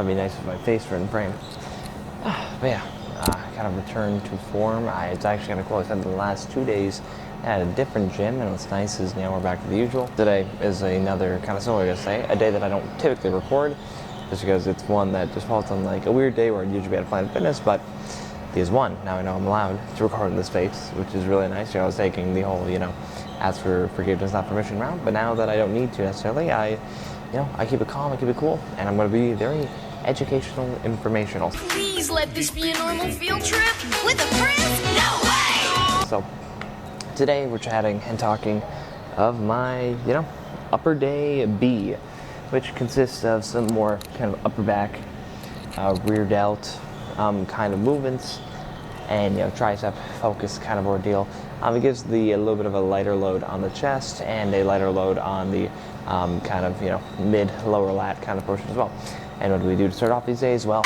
That'd be nice with my face for in frame. But yeah, kind of return to form. It's actually kind of cool. I spent the last 2 days at a different gym, and what's nice is, we're back to the usual. Today is another kind of similar to say, a day that I don't typically record, just because it's one that just falls on like a weird day where I'd usually be at Planet Fitness, but because one, now I know I'm allowed to record in this space, which is really nice. I was taking the whole, ask for forgiveness, not permission route, but now that I don't need to necessarily, I keep it calm, I keep it cool, and I'm going to be very educational, informational. Please let this be a normal field trip with a friend? No way! So, today we're chatting and talking of my, upper day B, which consists of some more kind of upper back, rear delt kind of movements, and tricep focus kind of ordeal. It gives a little bit of a lighter load on the chest and a lighter load on the kind of mid lower lat kind of portion as well. And what do we do to start off these days? Well,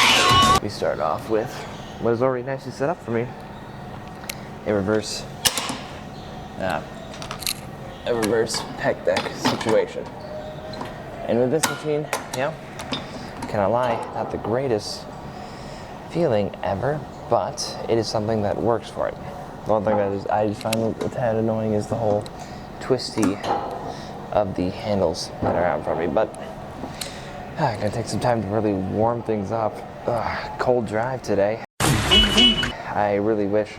we start off with what is already nicely set up for me, a reverse pec deck situation. And with this machine, cannot lie, not the greatest feeling ever, but it is something that works for it. The one thing that I just find a tad annoying is the whole twisty of the handles that are out in front of me, but I'm gonna take some time to really warm things up. Cold drive today. I really wish,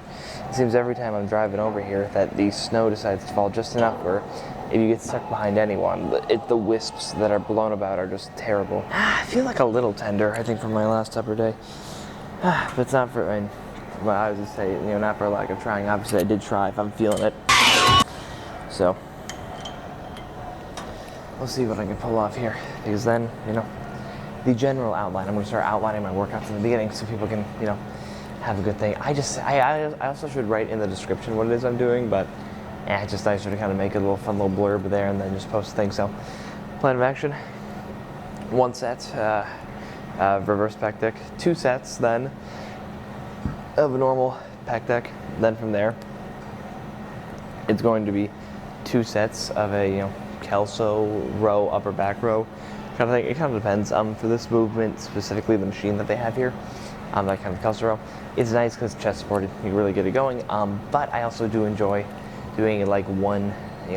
it seems every time I'm driving over here that the snow decides to fall just enough where if you get stuck behind anyone, the wisps that are blown about are just terrible. I feel like a little tender, I think, from my last upper day. But it's not for, I was just saying, not for lack of trying. Obviously, I did try if I'm feeling it. So, we'll see what I can pull off here. Because then, the general outline, I'm going to start outlining my workouts in the beginning so people can, have a good thing. I also should write in the description what it is I'm doing, but I sort of kind of make a little fun little blurb there and then just post things. So, plan of action, 1 set, reverse pec deck, 2 sets then of a normal pec deck. Then from there, it's going to be 2 sets of a Kelso row, upper back row kind of thing. It kind of depends. For this movement specifically, the machine that they have here, that kind of Kelso row, it's nice because chest supported. You really get it going. But I also do enjoy doing like one,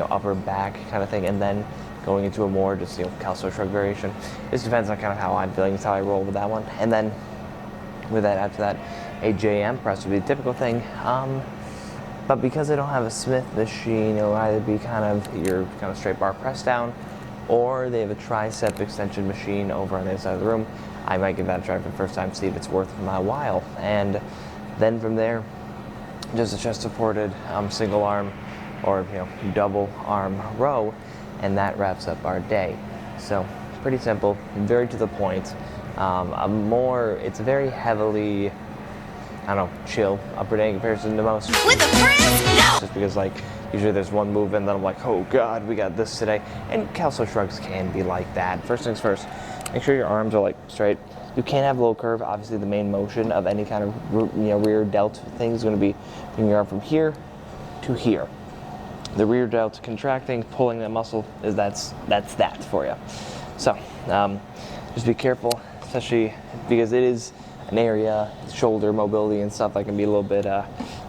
upper back kind of thing, and then going into a more just, Kelso shrug variation. This depends on kind of how I'm feeling. It's how I roll with that one. And then with that, after that, a JM press would be the typical thing. But because I don't have a Smith machine, it'll either be kind of your kind of straight bar press down, or they have a tricep extension machine over on the other side of the room. I might give that a try for the first time, see if it's worth my while. And then from there, just a chest supported single arm or double arm row, and that wraps up our day. So pretty simple, very to the point. It's a very heavily, chill upper day in comparison to most. With a friend? No! Just because usually there's one move and then I'm like, oh God, we got this today. And Kelso shrugs can be like that. First things first, make sure your arms are straight. You can't have low curve. Obviously the main motion of any kind of rear delt thing is going to be bringing your arm from here to here. The rear delt contracting, pulling that muscle, that's that for you. So just be careful, especially because it is an area, shoulder mobility and stuff that can be a little bit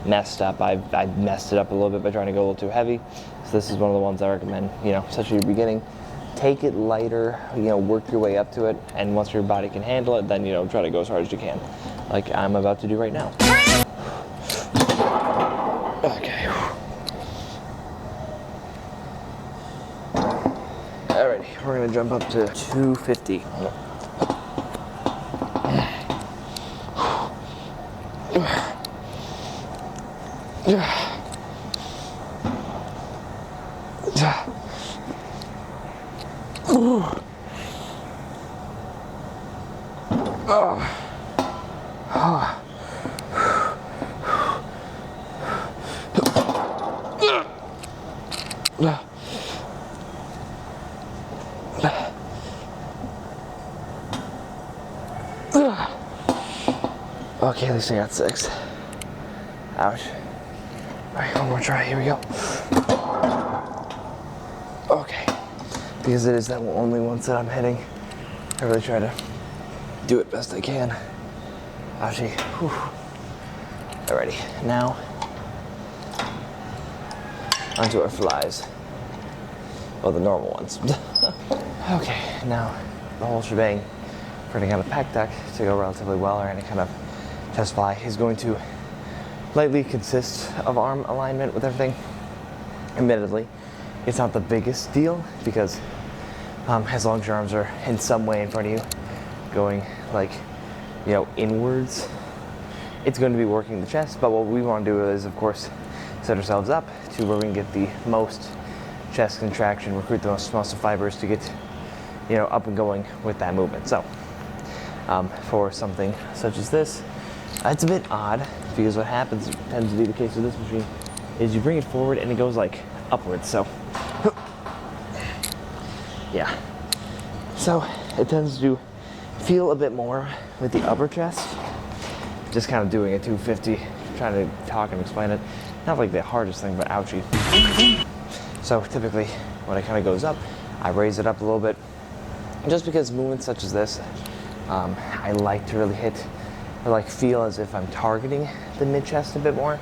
messed up. I've messed it up a little bit by trying to go a little too heavy. So this is one of the ones I recommend, especially at the beginning. Take it lighter, work your way up to it, and once your body can handle it, then, try to go as hard as you can, like I'm about to do right now. Okay. Alrighty, we're gonna jump up to 250. Okay, at least I got 6. Ouch. Alright, one more try, here we go. Okay. Because it is that only one set I'm hitting, I really try to do it best I can. Actually, whew. Alrighty, now onto our flies. Well, the normal ones. Okay, now the whole shebang for any kind of pec deck to go relatively well, or any kind of chest fly, is going to lightly consist of arm alignment with everything. Admittedly, it's not the biggest deal because as long as your arms are in some way in front of you, going like, inwards, it's going to be working the chest. But what we want to do is, of course, set ourselves up to where we can get the most chest contraction, recruit the most muscle fibers to get, up and going with that movement. So, for something such as this, it's a bit odd because what happens, tends to be the case with this machine, is you bring it forward and it goes like upwards. So, yeah. So it tends to feel a bit more with the upper chest. Just kind of doing a 250, trying to talk and explain it. Not like the hardest thing, but ouchie. So typically, when it kind of goes up, I raise it up a little bit. Just because movements such as this, I like to really hit, or like feel as if I'm targeting the mid-chest a bit more.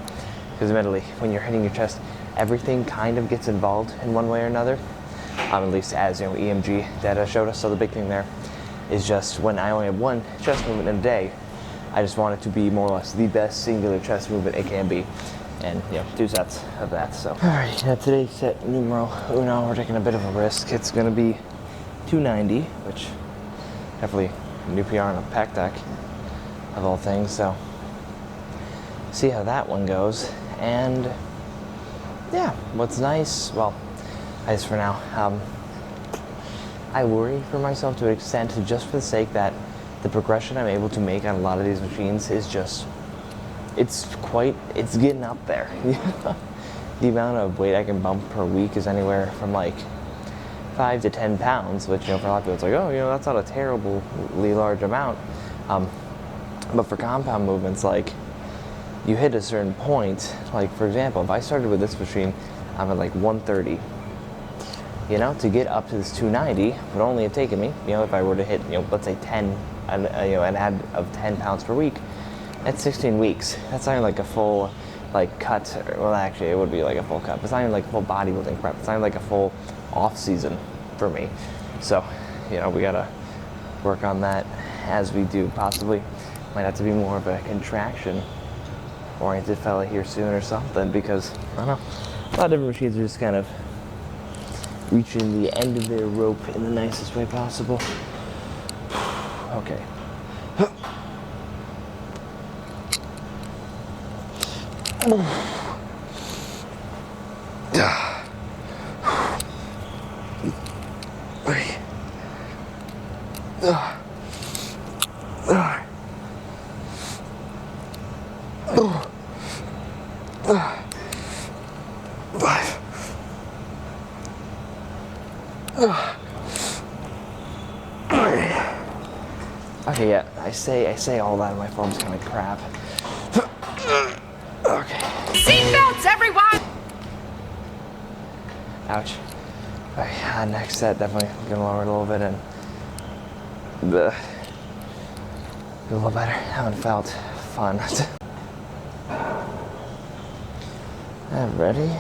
Because admittedly, when you're hitting your chest, everything kind of gets involved in one way or another. At least as EMG data showed us. So the big thing there is just when I only have one chest movement in a day, I just want it to be more or less the best singular chest movement it can be. And 2 sets of that. So alright, now today's set numero uno, we're taking a bit of a risk. It's gonna be 290, which definitely a new PR on a pec deck of all things. So see how that one goes. And yeah, what's nice, well, at least for now, I worry for myself to an extent, just for the sake that the progression I'm able to make on a lot of these machines is just, it's getting up there. The amount of weight I can bump per week is anywhere from like 5 to 10 pounds, which, for a lot of people it's like, oh, that's not a terribly large amount. But for compound movements, like, you hit a certain point, like for example, if I started with this machine, I'm at like 130. To get up to this 290 would only have taken me, if I were to hit, let's say 10, an add of 10 pounds per week, that's 16 weeks. That's not even like a full, cut. Well, actually, it would be like a full cut. But it's not even like full bodybuilding prep. It's not even like a full off season for me. So, we gotta work on that as we do. Possibly, might have to be more of a contraction-oriented fella here soon or something, because I don't know. A lot of different machines are just kind of reaching the end of their rope in the nicest way possible. Okay. Okay, yeah, I say all that and my form's kind of crap. Okay. Seatbelts, everyone! Ouch. Okay, next set, definitely gonna lower it a little bit and a little better. That one felt fun. Ready?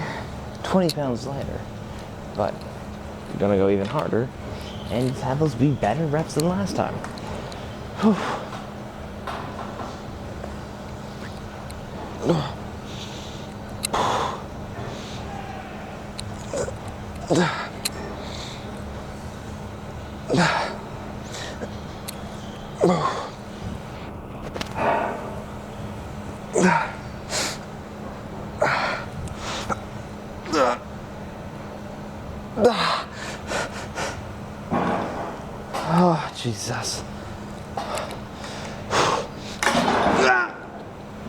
20 pounds lighter, but you're gonna go even harder and have those be better reps than last time. Whew. Oh, Jesus.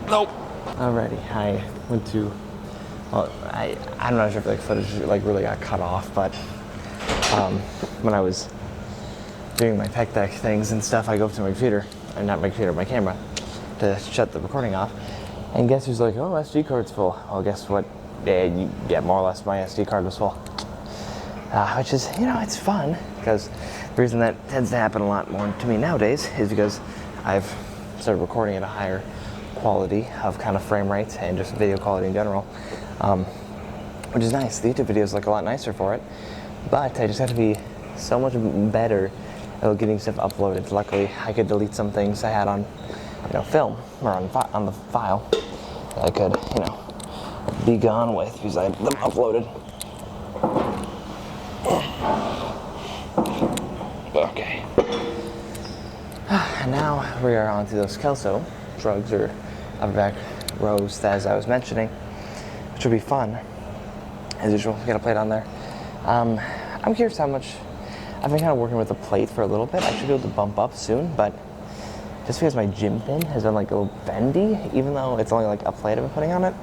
Nope. Alrighty, I went to, well, I'm not sure if footage really got cut off, but when I was doing my pec deck things and stuff, I go up to my computer, or not my computer, my camera, to shut the recording off, and guess who's like, oh, SD card's full. Well, guess what? Yeah, more or less my SD card was full. Which is, it's fun, because The reason that tends to happen a lot more to me nowadays is because I've started recording at a higher quality of kind of frame rates and just video quality in general, which is nice. The YouTube videos look a lot nicer for it, but I just have to be so much better at getting stuff uploaded. Luckily, I could delete some things I had on, film or on the file that I could, be gone with because I had them uploaded. Okay. And now we are on to those Kelso shrugs or upper back rows, as I was mentioning, which will be fun. As usual, we gotta play it on there. I'm curious how much. I've been kind of working with the plate for a little bit. I should be able to bump up soon, but just because my gym pin has been like a little bendy, even though it's only like a plate I've been putting on it,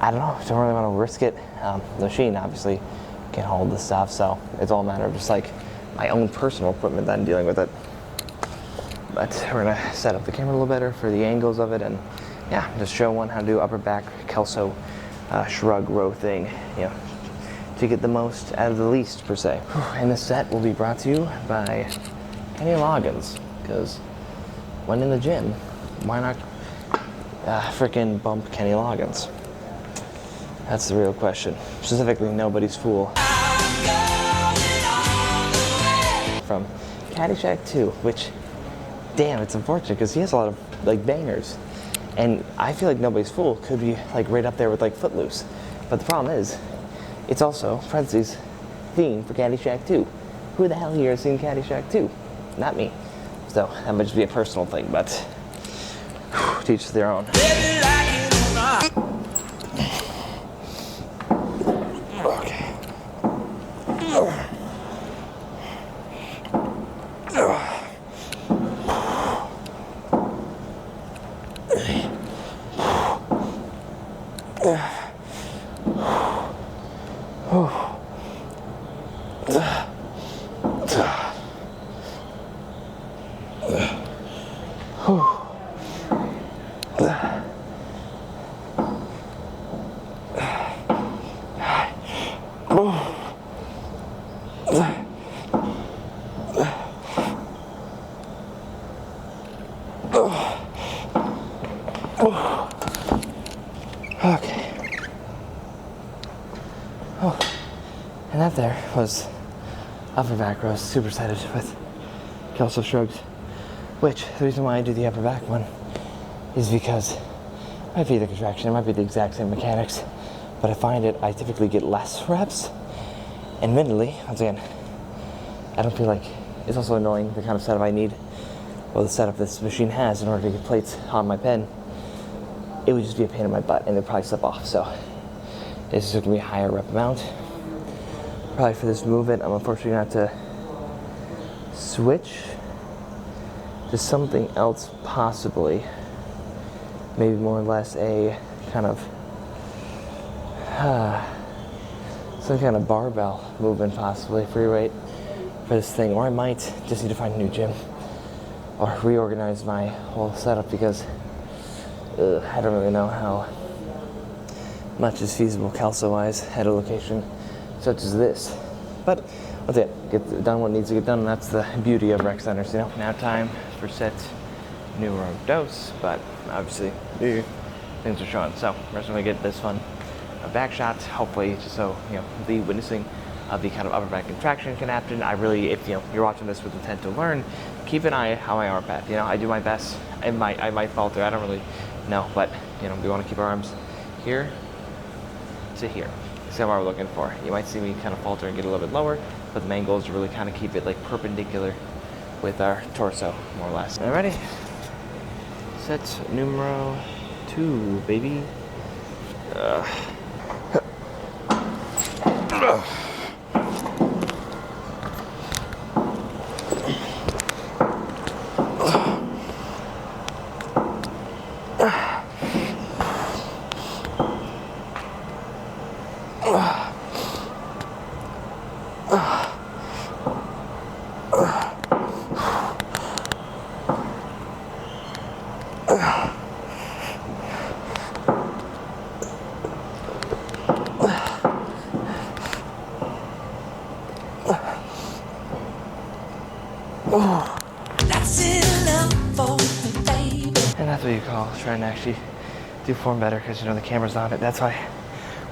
I don't know. Don't really want to risk it. The machine obviously can hold the stuff, so it's all a matter of just like my own personal equipment that I'm dealing with it. But we're gonna set up the camera a little better for the angles of it, and yeah, just show one how to do upper back Kelso shrug row thing, to get the most out of the least per se. And this set will be brought to you by Kenny Loggins, because when in the gym, why not frickin' bump Kenny Loggins? That's the real question. Specifically, Nobody's Fool from Caddyshack 2, which, damn, it's unfortunate because he has a lot of like bangers, and I feel like Nobody's Fool could be like right up there with like Footloose, but the problem is, it's also parentheses theme for Caddyshack 2. Who the hell here has seen Caddyshack 2? Not me. So that might just be a personal thing, but to each their own. Okay. Okay. Oh, and that there was upper back rows. Super excited with Kelso shrugs. Which, the reason why I do the upper back one is because it might be the contraction, it might be the exact same mechanics, but I find I typically get less reps. And admittedly, once again, I don't feel like it's also annoying the kind of setup I need, or the setup this machine has in order to get plates on my pen. It would just be a pain in my butt and they'd probably slip off. So this is going to be a higher rep amount. Probably for this movement, I'm unfortunately going to have to switch to something else possibly. Maybe more or less a kind of some kind of barbell movement, possibly free weight for this thing. Or I might just need to find a new gym or reorganize my whole setup because I don't really know how much is feasible Kelso-wise at a location such as this. But that's it. Get done what needs to get done, and that's the beauty of rec centers, Now time for set numero dos, but obviously things are showing. So we're just going to get this one back shot, hopefully, just so the witnessing of the kind of upper back contraction can happen. I really, if you're watching this with intent to learn, keep an eye on my arm path. I do my best. I might falter. I don't really know, but we want to keep our arms here to here. See what we're looking for. You might see me kind of falter and get a little bit lower, but the main goal is to really kind of keep it like perpendicular with our torso, more or less. All ready? Set numero 2, baby. what you call trying to actually do form better, because you know the camera's on it. That's why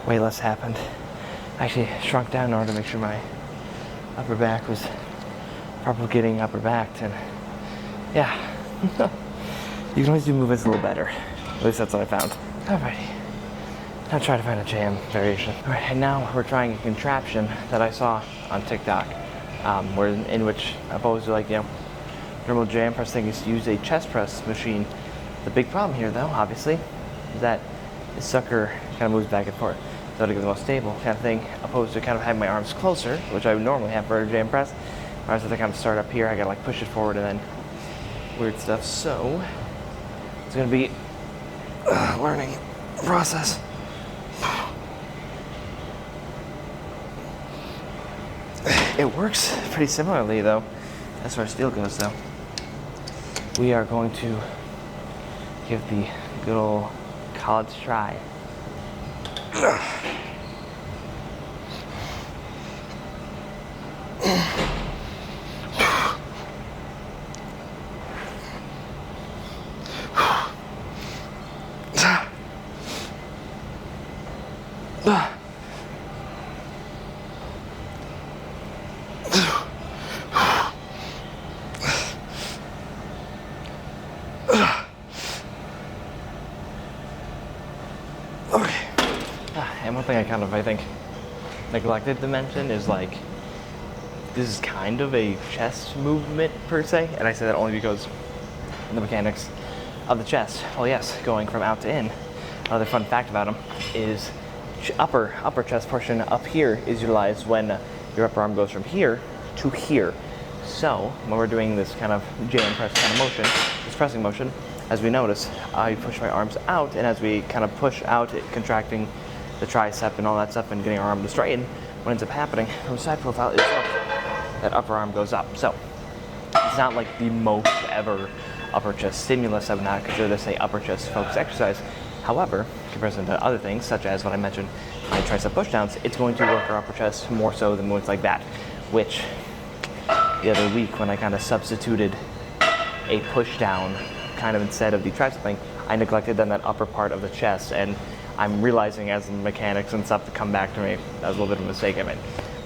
way less happened. I actually shrunk down in order to make sure my upper back was propagating upper back, and yeah. You can always do movements a little better. At least that's what I found. Alrighty. Now try to find a jam variation. Alright, and now we're trying a contraption that I saw on TikTok, in which, opposed to like, you know, normal jam press thing, is to use a chest press machine. The big problem here, though, obviously, is that this sucker kind of moves back and forth. So to get the most stable kind of thing, opposed to kind of having my arms closer, which I would normally have for a jam press. My arms have to kind of start up here. I gotta like push it forward and then weird stuff. So it's gonna be a learning process. It works pretty similarly, though, as far as steel goes, though. We are going to give the good old college try. And one thing I think neglected to mention is like, this is kind of a chest movement per se, and I say that only because the mechanics of the chest. Well, yes, going from out to in. Another fun fact about them is upper chest portion up here is utilized when your upper arm goes from here to here. So when we're doing this kind of jam press kind of motion, this pressing motion, as we notice, I push my arms out, and as we kind of push out, contracting the tricep and all that stuff and getting our arm to straighten, what ends up happening from side profile is that upper arm goes up. So it's not like the most ever upper chest stimulus. I would not consider this a upper chest focused exercise. However, in comparison to other things, such as what I mentioned, my tricep pushdowns, it's going to work our upper chest more so than movements like that, which the other week when I kind of substituted a push down kind of instead of the tricep thing, I neglected then that upper part of the chest, and I'm realizing as the mechanics and stuff to come back to me, that was a little bit of a mistake I made.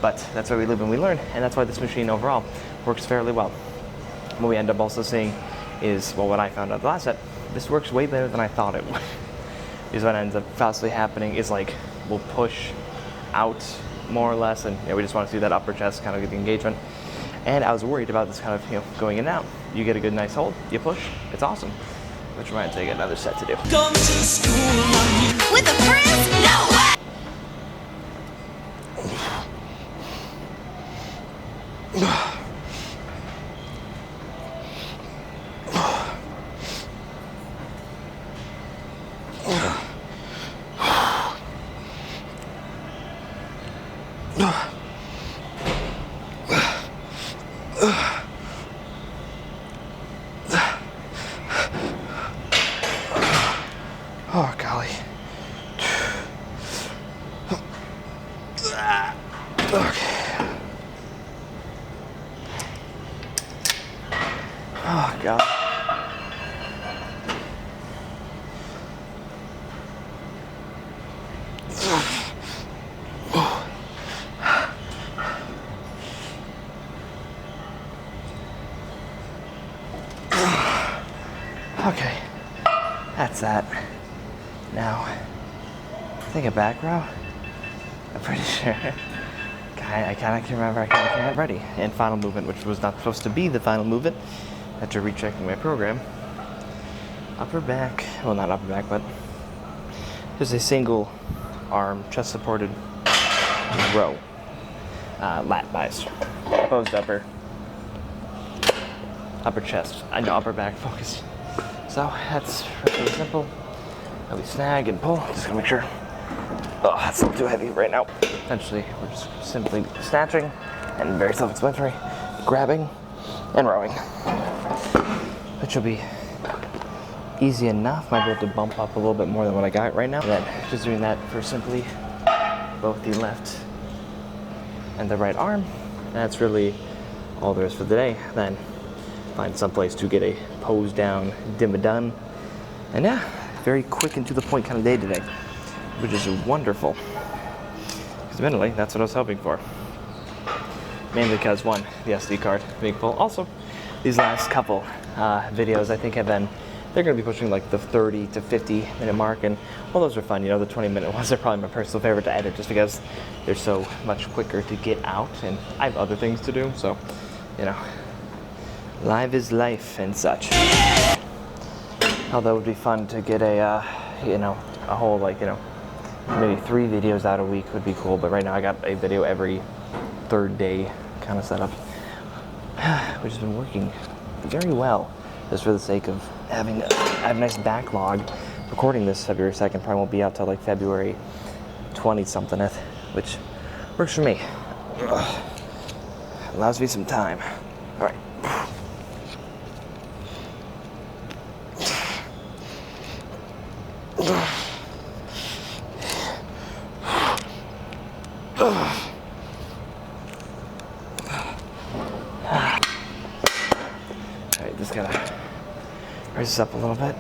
But that's why we live and we learn, and that's why this machine overall works fairly well. What we end up also seeing is, well, what I found out the last set, this works way better than I thought it would. Because what ends up fastly happening is like, we'll push out more or less, and we just want to see that upper chest kind of get the engagement. And I was worried about this kind of, going in and out. You get a good nice hold, you push, it's awesome. Which reminds me, I got another set to do. Come to school with a friend? No way! Oh, golly. Okay. Oh, God. Okay. That's that. Now, I think a back row, I'm pretty sure. I kind of can remember I kind of had ready. And final movement, which was not supposed to be the final movement, after rechecking my program. Upper back, well, not upper back, but just a single arm, chest supported row. Lat bias. Opposed upper chest. I know upper back focus. So that's really simple. We snag and pull. Just gonna make sure. Oh, that's a little too heavy right now. Essentially, we're just simply snatching, and very self-explanatory, grabbing and rowing, which will be easy enough. Might be able to bump up a little bit more than what I got right now. And then just doing that for simply both the left and the right arm. And that's really all there is for the day. Then find some place to get a pose down, dim-a-done, And yeah, very quick and to the point kind of day today, which is wonderful. Because admittedly, that's what I was hoping for. Mainly because, one, the SD card being full. Also, these last couple videos I think have been, they're going to be pushing like the 30 to 50 minute mark, and well, those are fun. You know, the 20-minute ones are probably my personal favorite to edit just because they're so much quicker to get out, and I have other things to do, so, you know, live is life and such. Although it would be fun to get a, you know, a whole, like, you know, maybe 3 videos out a week would be cool, but right now I got a video every 3rd day kind of setup, which has been working very well, just for the sake of having a nice backlog. Recording this February 2nd probably won't be out till like February 20-something, which works for me. Allows me some time. All right. Alright, just gotta raise this up a little bit.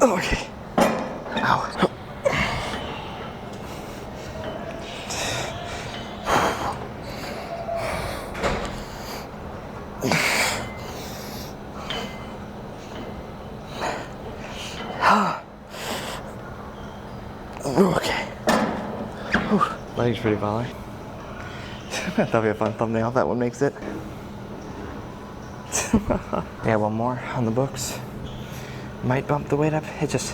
Okay. Ow. Okay. Legs pretty volley. That'll be a fun thumbnail if that one makes it. Yeah, one more on the books. Might bump the weight up. It just,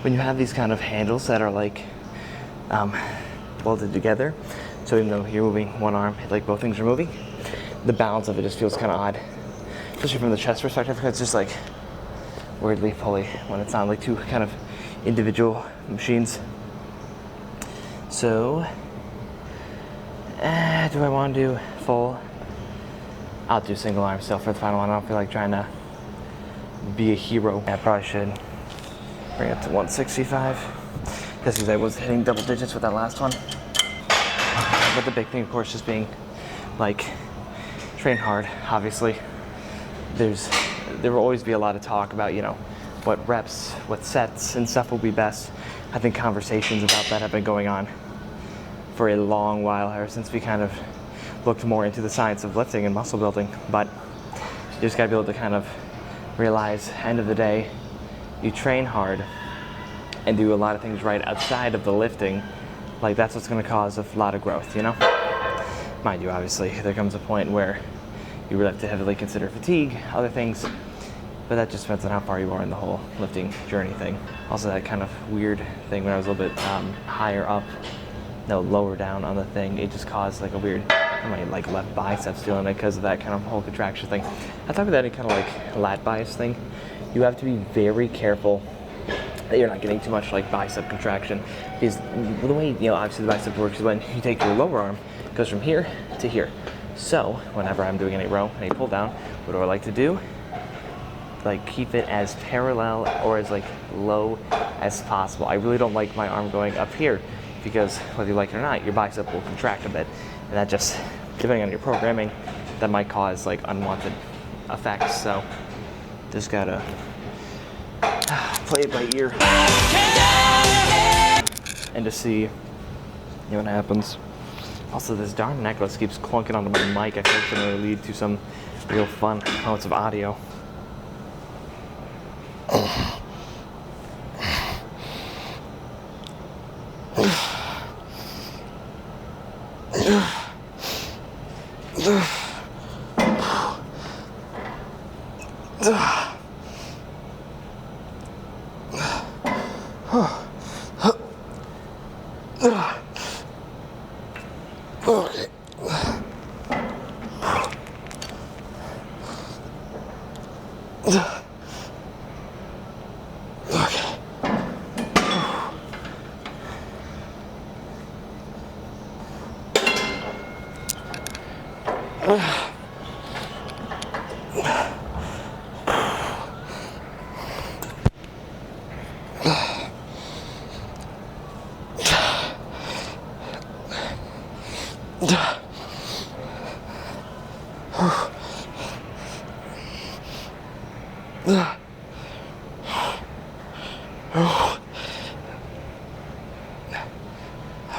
when you have these kind of handles that are like welded together, so even though you're moving one arm, like both things are moving, the balance of it just feels kind of odd, especially from the chest perspective, because it's just like weirdly pulley when it's not like 2 kind of individual machines. So, do I want to do full? I'll do single arm still for the final one. I don't feel like trying to be a hero. I probably should bring it to 165, just because I was hitting double digits with that last one. But the big thing, of course, just being like, train hard. Obviously, there will always be a lot of talk about, you know, what reps, what sets and stuff will be best. I think conversations about that have been going on for a long while, ever since we kind of looked more into the science of lifting and muscle building. But you just gotta be able to kind of realize, end of the day, you train hard and do a lot of things right outside of the lifting, like that's what's going to cause a lot of growth, you know? Mind you, obviously, there comes a point where you really have to heavily consider fatigue, other things, but that just depends on how far you are in the whole lifting journey thing. Also, that kind of weird thing when I was a little bit higher up, no, lower down on the thing, it just caused like a weird, my like left biceps feeling it because of that kind of whole contraction thing. I thought with any kind of like lat bias thing, you have to be very careful that you're not getting too much like bicep contraction, because the way, you know, obviously the bicep works is when you take your lower arm, it goes from here to here. So whenever I'm doing any row, any pull down, what do I like to do? Like keep it as parallel or as like low as possible. I really don't like my arm going up here, because whether you like it or not, your bicep will contract a bit, and that just, depending on your programming, that might cause like unwanted effects. So just gotta play it by ear and to see, you know, what happens. Also, this darn necklace keeps clunking onto my mic. I think it's gonna lead to some real fun moments of audio. Okay.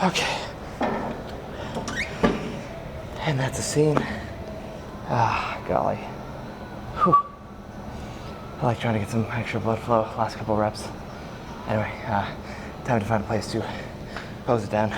Okay. And that's a scene. Ah, golly. Whew. I like trying to get some extra blood flow last couple reps. Anyway, time to find a place to pose it down.